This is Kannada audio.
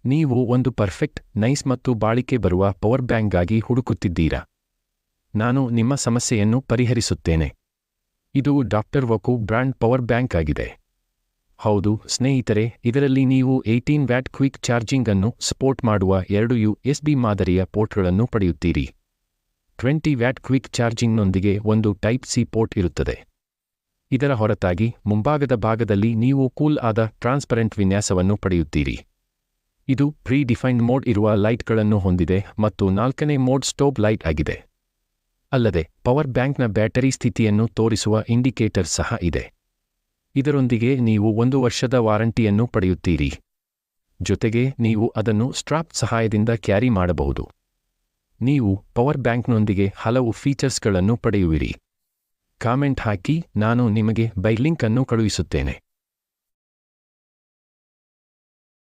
ನೀವು ಒಂದು ಪರ್ಫೆಕ್ಟ್, ನೈಸ್ ಮತ್ತು ಬಾಳಿಕೆ ಬರುವ ಪವರ್ ಬ್ಯಾಂಕ್ಗಾಗಿ ಹುಡುಕುತ್ತಿದ್ದೀರಾ? ನಾನು ನಿಮ್ಮ ಸಮಸ್ಯೆಯನ್ನು ಪರಿಹರಿಸುತ್ತೇನೆ. ಇದು ಡಾಕ್ಟರ್ ವಕು ಬ್ರ್ಯಾಂಡ್ ಪವರ್ ಬ್ಯಾಂಕ್ ಆಗಿದೆ. ಹೌದು ಸ್ನೇಹಿತರೆ, ಇದರಲ್ಲಿ ನೀವು 18 ವ್ಯಾಟ್ ಕ್ವಿಕ್ ಚಾರ್ಜಿಂಗ್ ಅನ್ನು ಸಪೋರ್ಟ್ ಮಾಡುವ 2 USB ಮಾದರಿಯ ಪೋರ್ಟ್ಗಳನ್ನು ಪಡೆಯುತ್ತೀರಿ. 20 ವ್ಯಾಟ್ ಕ್ವಿಕ್ ಚಾರ್ಜಿಂಗ್ನೊಂದಿಗೆ ಒಂದು ಟೈಪ್ ಸಿ ಪೋರ್ಟ್ ಇರುತ್ತದೆ. ಇದರ ಹೊರತಾಗಿ ಮುಂಭಾಗದ ಭಾಗದಲ್ಲಿ ನೀವು ಕೂಲ್ ಆದ ಟ್ರಾನ್ಸ್ಪರೆಂಟ್ ವಿನ್ಯಾಸವನ್ನು ಪಡೆಯುತ್ತೀರಿ. ಇದು ಪ್ರೀ ಡಿಫೈನ್ಡ್ ಮೋಡ್ ಇರುವ ಲೈಟ್ಗಳನ್ನು ಹೊಂದಿದೆ ಮತ್ತು 4ನೇ ಮೋಡ್ ಸ್ಟೋಬ್ ಲೈಟ್ ಆಗಿದೆ. ಅಲ್ಲದೆ ಪವರ್ ಬ್ಯಾಂಕ್ನ ಬ್ಯಾಟರಿ ಸ್ಥಿತಿಯನ್ನು ತೋರಿಸುವ ಇಂಡಿಕೇಟರ್ ಸಹ ಇದೆ. ಇದರೊಂದಿಗೆ ನೀವು 1 ವರ್ಷದ ವಾರಂಟಿಯನ್ನು ಪಡೆಯುತ್ತೀರಿ. ಜೊತೆಗೆ ನೀವು ಅದನ್ನು ಸ್ಟ್ರಾಪ್ ಸಹಾಯದಿಂದ ಕ್ಯಾರಿ ಮಾಡಬಹುದು. ನೀವು ಪವರ್ ಬ್ಯಾಂಕ್ನೊಂದಿಗೆ ಹಲವು ಫೀಚರ್ಸ್ಗಳನ್ನು ಪಡೆಯುವಿರಿ. ಕಾಮೆಂಟ್ ಹಾಕಿ, ನಾನು ನಿಮಗೆ ಬೈ ಲಿಂಕ್ ಅನ್ನು ಕಳುಹಿಸುತ್ತೇನೆ.